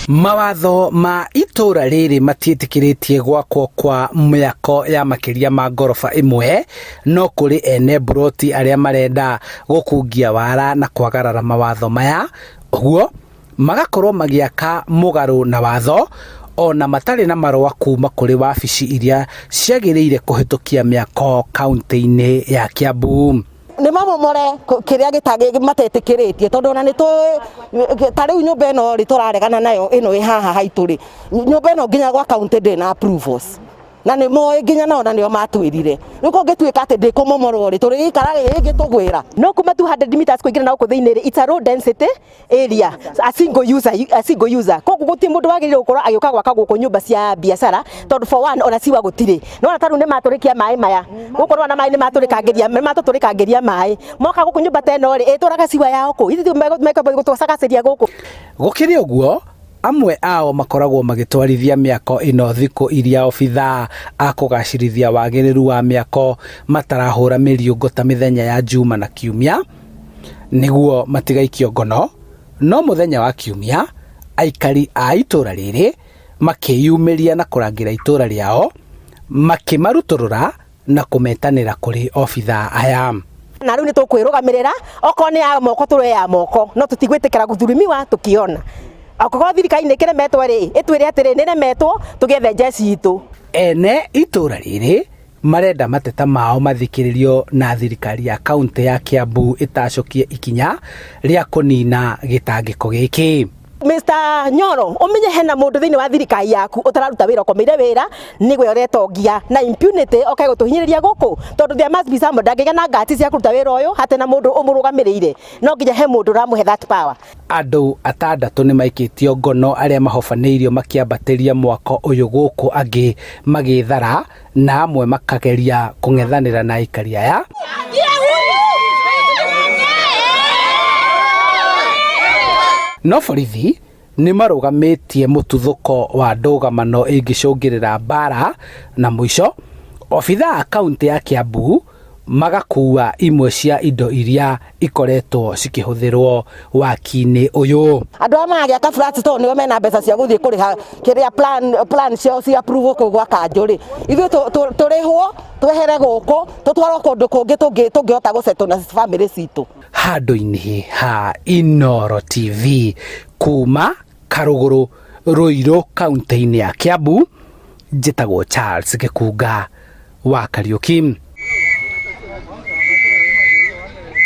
Mawatho ma itura rĩrĩ matiĩtĩkĩrĩtie gwakwo kwa mĩako ya makĩria ma ngoroba ĩmwe, no kũrĩ ene buroti arĩa marenda gũkungia wara na kwagarara mawatho maya, ũguo magakorwo magĩaka mũgarũ na watho ona matarĩ na marũa kuma kũrĩ wabici iria ciagĩrĩire kũhĩtũkia mĩako kaunti-inĩ ya Kiambu. Nĩ mamomore kĩrĩa gĩtagĩ matetĩkĩrĩtie tondũ ona nĩ ta rĩu nyũmba ĩno rĩ tũraregana nayo ĩno ĩ haha haitũ rĩ, nyũmba ĩno nginya gwa kaunti ndĩ na approvals na nĩ moĩ nginya nao na nĩo matwĩrire rĩu kũngĩtuĩka atĩ ndĩkũmomorwo rĩ tũrĩgĩikara rĩngĩ tũgwĩra no kuma 200 meters kũingĩra na gũkũ thĩinĩ rĩ, it's a low density area, a single user koguo gũtirĩ mũndũ wagĩrĩire gũkorwo agĩũka gwaka gũkũ nyũmba cia biacara tondũ for one ona ciwa gũtirĩ no ona tarĩu nĩ matũrĩkia maĩ maya gũkorwo na maĩ nĩ matũtũrĩkangĩria maĩ moka gũkũ nyũmba ta ĩno rĩ ĩtũraga ciwa yao kũ ithuĩ gũtũcagacĩria gũkũ. Gũkĩrĩ ũguo amwe ao makoragwo magĩtwarithia mĩako ĩno thikũ iria obithaa a kũgacĩrithia wagĩrĩru wa mĩako matarahũra mĩriũngũ ta mĩthenya ya Juma na Kiumia nĩguo matigaikio ngono, no mũthenya wa Kiumia aikari a itũra rĩrĩ makĩyumĩria na kũrangĩra itũra rĩao makĩmarutũrũra na kũmetanĩra kũrĩ obithaa aya. Na rĩu nĩ tũkwĩrũgamĩrĩra okorwo nĩ ya moko tũrĩ ya moko no tũtigwĩtĩkĩra gũthurimiwa tũkĩona. Akorwo thirikari nĩ kĩremetwo rĩ ĩtwĩre atĩrĩ nĩ remetwo tũgethe njeci itũ. Ene itũra rĩrĩ marenda mateta mao mathikĩrĩrio na thirikari ya kaunti ya Kiambu ĩtacũkie ikinya rĩa kũnina gĩtangĩko gĩkĩ. Mr. Nyoro ũmenye hena mũndũ thĩinĩ wa thirikari yaku ũtararuta wĩra ũkomeire wĩra nĩgwe ũretongia na impunity okay gũtũhinyĩrĩria gũkũ tondũ there must be someone ndangĩgĩa na ngati cia kũruta wĩra ũyũ hatĩ na mũndũ ũmũrũgamĩrĩire no nginya he mũndũ ũramũhe that power. Andũ 6 nĩ maikĩtio ngono arĩa mahobanĩirio makĩambatĩria mwako ũyũ gũkũ angĩ magĩthara na amwe makageria kũng'ethanĩra na aikari aya. No borithi nĩ marũgamĩtie mũtuthũko wa ndũgamano ĩngĩcũngĩrĩra mbara na mũico obithaa a kaunti ya Kiambu magakua imwe cia indo iria ikoretwo cikĩhũthĩrwo waki-inĩ ũyũ. Andũ a magĩaka flat store nĩo mena mbeca cia gũthiĩ kũrĩha kĩrĩa plan cio cia approve kũu gwa kanjũ rĩ ithuĩ tũrĩhwo twehere gũkũ tũtwarwo kũndũ kũngĩ tũngĩhota gũcetwo na family citũ. Handũ-inĩ ha Inooro TV kuma Karũgũrũ Ruiru kaunti-inĩ ya Kiambu njĩtagwo Charles Gĩkunga wa Kariũki.